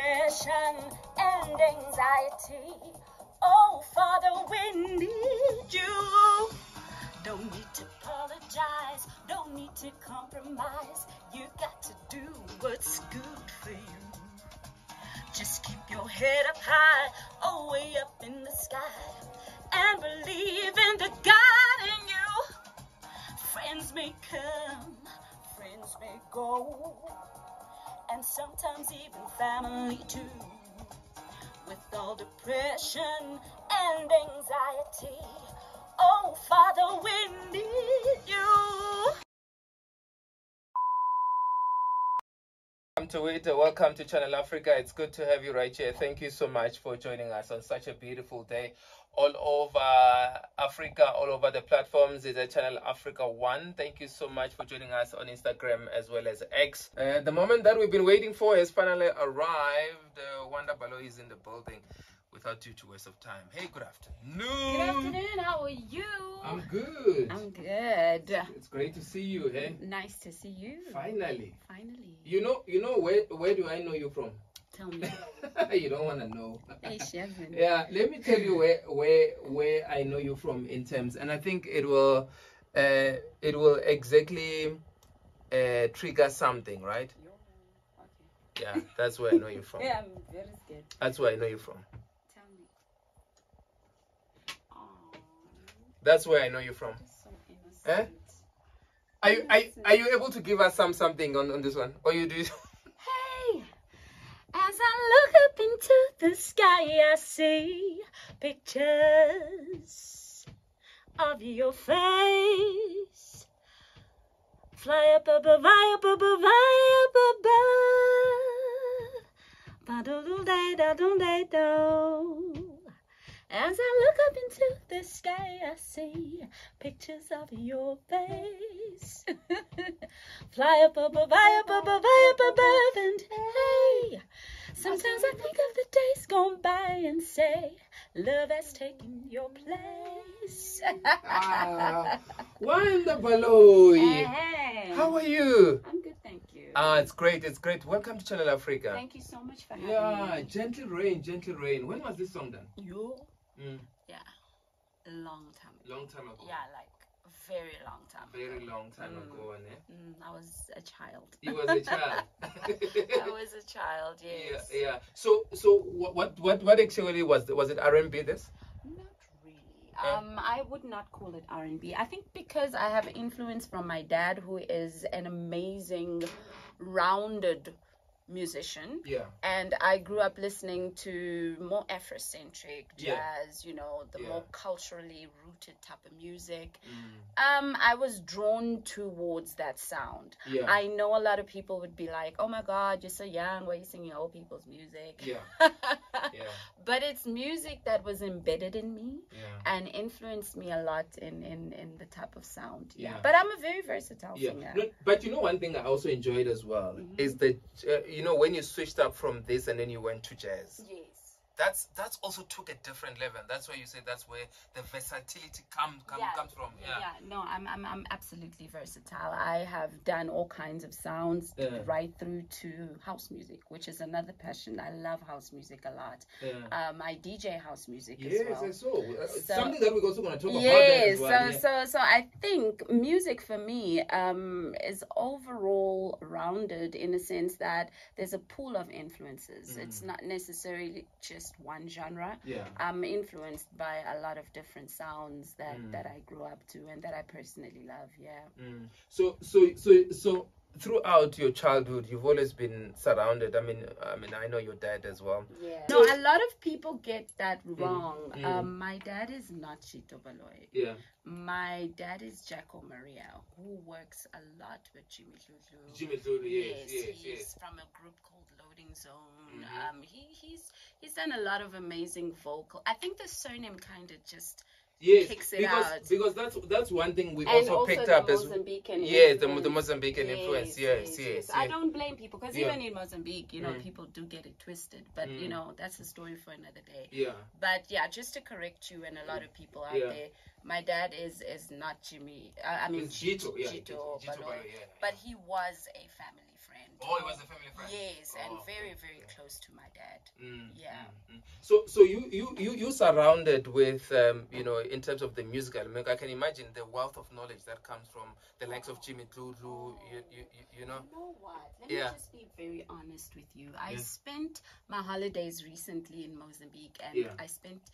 depression and anxiety. Oh, Father, we need you. Don't need to apologize, don't need to compromise. You got to do what's good for you. Just keep your head up high, oh, way up in the sky, and believe in the God in you. Friends may come, friends may go, and sometimes even family too. With all depression and anxiety, oh, Father, we need you. Welcome to Channel Africa. It's good to have you right here. Thank you so much for joining us on such a beautiful day. All over Africa, all over the platforms is a Channel Africa 1. Thank you so much for joining us on Instagram as well as X. The moment that we've been waiting for has finally arrived. Wanda Baloyi is in the building. Without due to waste of time. Hey, good afternoon. Good afternoon. How are you? I'm good. I'm good. It's great to see you. Hey. Nice to see you. Finally. Finally. You know where do I know you from? Tell me. You don't want to know. Hey, Shervin. Yeah, let me tell you where I know you from in terms, and I think it will exactly trigger something, right? Okay. Yeah, that's where I know you from. Yeah, I'm very scared. That's where I know you from. Tell me. Aww. That's where I know you from. So innocent. Are you able to give us something on this one, or you do? Hey, as I look up into the sky, I see pictures of your face. Fly up above, high up above, high up above. Ba-do-do-day-da-do-day-do. As I look up into the sky, I see pictures of your face. Fly up above, high up above, high up above, and hey, sometimes I think of the days gone by and say, love has taken your place. Wanda Baloyi. Hey. How are you? I'm good, thank you. It's great, it's great. Welcome to Channel Africa. Thank you so much for having me. Yeah, Gentle Rain, Gentle Rain. When was this song done? Yeah, a long time ago. Long time ago. Yeah, like a very long time ago. Very long time ago, eh? I was a child. You was a child. I was a child, yes. Yeah. So what actually was it RnB this? Not really. I would not call it R&B. I think because I have influence from my dad, who is an amazing, rounded musician. Yeah. And I grew up listening to more Afrocentric jazz, you know, the more culturally rooted type of music. I was drawn towards that sound. Yeah. I know a lot of people would be like, oh my God, you're so young, why are you singing old people's music? Yeah. But it's music that was embedded in me and influenced me a lot in the type of sound. But I'm a very versatile singer. No, but you know, one thing I also enjoyed as well is that you know, when you switched up from this and then you went to jazz. Yes. That's also took a different level. That's why you say that's where the versatility comes from. No, I'm absolutely versatile. I have done all kinds of sounds right through to house music, which is another passion. I love house music a lot. I DJ house music as well. Yes, so something that we're also going to talk about. Yes, as well. So I think music for me is overall rounded in a sense that there's a pool of influences. It's not necessarily just one genre. I'm influenced by a lot of different sounds that I grew up to and that I personally love. So throughout your childhood, you've always been surrounded. I mean, I know your dad as well. No, a lot of people get that wrong. My dad is not Chito Baloyi. My dad is Jacko Maria, who works a lot with Jimmy Lulu. Jimmy Lulu, yes. He's from a group called Loading Zone. He's done a lot of amazing vocal. I think the surname kind of just kicks it out. Because that's one thing we also picked up as the Mozambican influence. Yes. I don't blame people because even in Mozambique, you know, people do get it twisted. But you know, that's a story for another day. But just to correct you and a lot of people out there, my dad is not Jimmy. I mean Chito Baloyi, but he was a family friend. Oh, it was a family friend. Yes, and very, very close to my dad. Yeah. So you surrounded with you know, in terms of the musical, I can imagine the wealth of knowledge that comes from the likes of Jimmy Lulu. You know. You know what? Let me just be very honest with you. I spent my holidays recently in Mozambique, and I spent,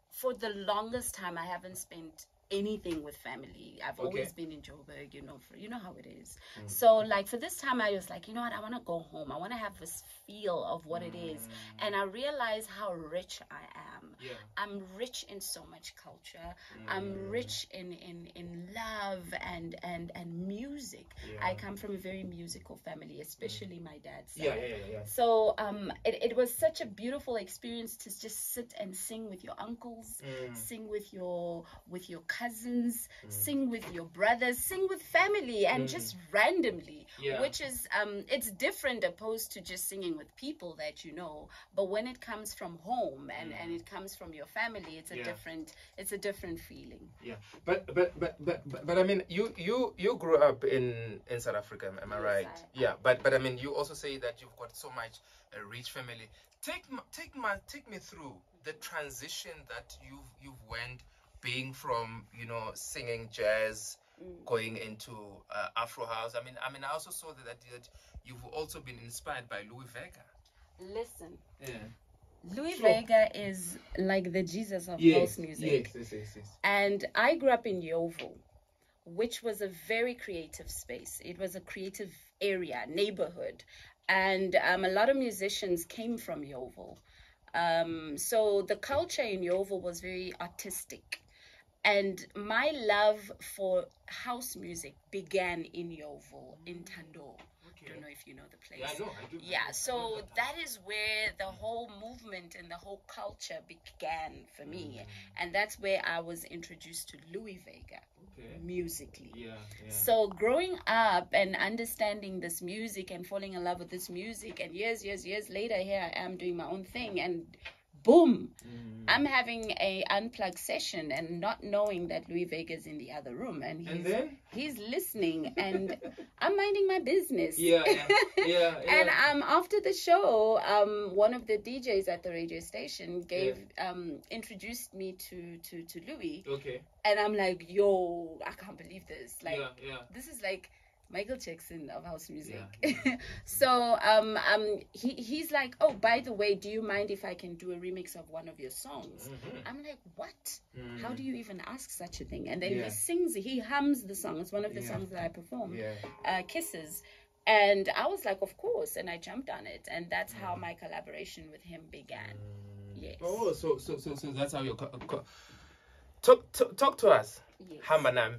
for the longest time, I haven't spent anything with family. I've always been in Joburg, you know, you know how it is. So like for this time I was like, you know what, I want to go home. I want to have this feel of what it is. And I realized how rich I am. I'm rich in so much culture. I'm rich in love and music. I come from a very musical family, especially my dad's side. So it was such a beautiful experience to just sit and sing with your uncles, sing with your cousins, sing with your brothers, sing with family, and just randomly, which is it's different opposed to just singing with people that you know. But when it comes from home and it comes from your family, it's a different feeling. But I mean, you grew up in South Africa, am I right? But I mean, you also say that you've got so much a rich family. Take me through the transition that you've went, being from, you know, singing jazz, going into Afro house. I mean, I also saw that you've also been inspired by Louis Vega. Listen, Louis Vega is like the Jesus of house music. Yes. And I grew up in Yeovil, which was a very creative space. It was a creative area, neighborhood, and a lot of musicians came from Yeovil. So the culture in Yeovil was very artistic. And my love for house music began in Yeovil, in Tando. I don't know if you know the place. Yeah, I know. I do. Yeah, so that is where the whole movement and the whole culture began for me. And that's where I was introduced to Louis Vega musically. So growing up and understanding this music and falling in love with this music, and years later, here I am doing my own thing, and boom, I'm having a unplugged session and not knowing that Louis Vega's in the other room, and he's listening, and I'm minding my business. And after the show, one of the DJs at the radio station introduced me to Louis. And I'm like, yo, I can't believe this. Like, this is like Michael Jackson of house music. So he's like, oh, by the way, do you mind if I can do a remix of one of your songs? I'm like, what? How do you even ask such a thing? And then he hums the song. It's one of the songs that I perform, Kisses. And I was like, of course, and I jumped on it, and that's how my collaboration with him began. Yes. Oh, so that's how you talk to us. Hamba Nami.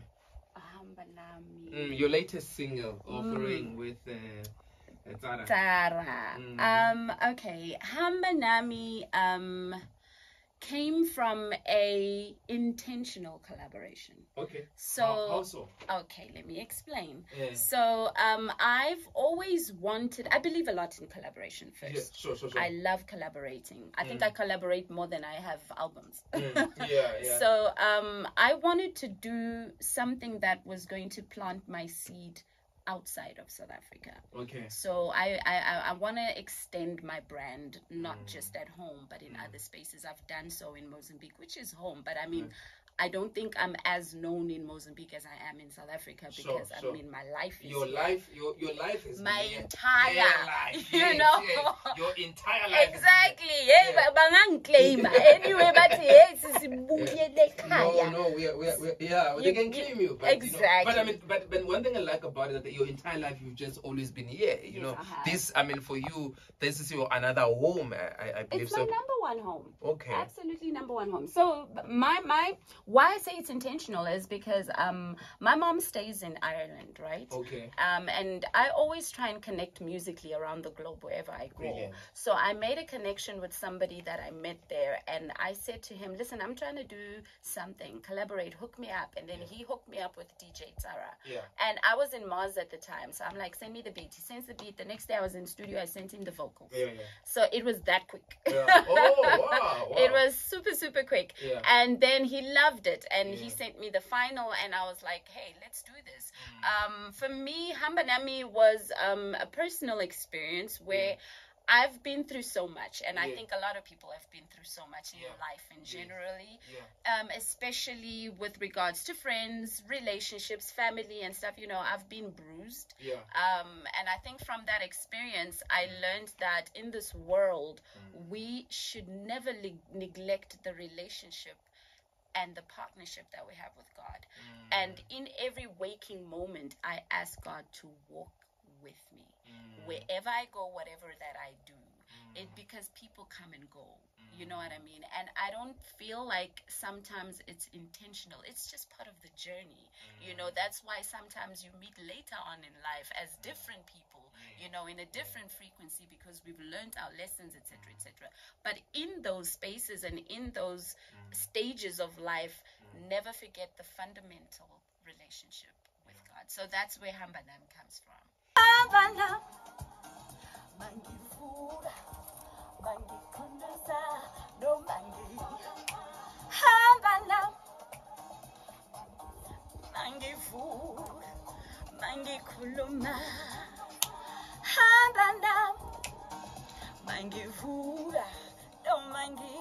Your latest single, offering with Tara. Okay, Hamba Nami came from a intentional collaboration. So how so? Okay, let me explain. So I've always wanted, I believe a lot in collaboration first. Sure. I love collaborating. I think I collaborate more than I have albums. So I wanted to do something that was going to plant my seed outside of South Africa. So I want to extend my brand, not just at home, but in other spaces. I've done so in Mozambique, which is home, but I mean, I don't think I'm as known in Mozambique as I am in South Africa, because I mean, my life is your life is my entire life, you know. Your entire life. Exactly. Anyway, but they can claim you. But, exactly. You know, but one thing I like about it is that your entire life you've just always been here. You know, this, I mean, for you, this is your another home. I believe it's my number one home. Absolutely number one home. So my why I say it's intentional is because my mom stays in Ireland, right? And I always try and connect musically around the globe wherever I go. So I made a connection with somebody that I met there, and I said to him, listen, I'm trying to do something, collaborate, hook me up. And then he hooked me up with DJ Tara. And I was in Mars at the time, so I'm like, send me the beat. He sends the beat. The next day I was in studio, I sent him the vocals. So it was that quick. wow. It was super, super quick. Yeah. And then he loved it, and Yeah. he sent me the final, and I was like, hey, let's do this. For me, Hamba Nami was a personal experience where I've been through so much, and I think a lot of people have been through so much in life in generally, especially with regards to friends, relationships, family, and stuff. You know, I've been bruised. And I think from that experience, I learned that in this world, we should never neglect the relationship and the partnership that we have with God. And in every waking moment, I ask God to walk with me. Wherever I go, whatever that I do, because people come and go, you know what I mean? And I don't feel like sometimes it's intentional. It's just part of the journey. You know, that's why sometimes you meet later on in life as different people, you know, in a different frequency, because we've learned our lessons, etc., etc. But in those spaces and in those stages of life, never forget the fundamental relationship with God. So that's where Hamba Nam comes from. Hamba Nam, mangifura, mangikunduza, no mangi. Hamba Nam, mangifura, mangikuluma. Hamba Nam, mangifura, no mangi.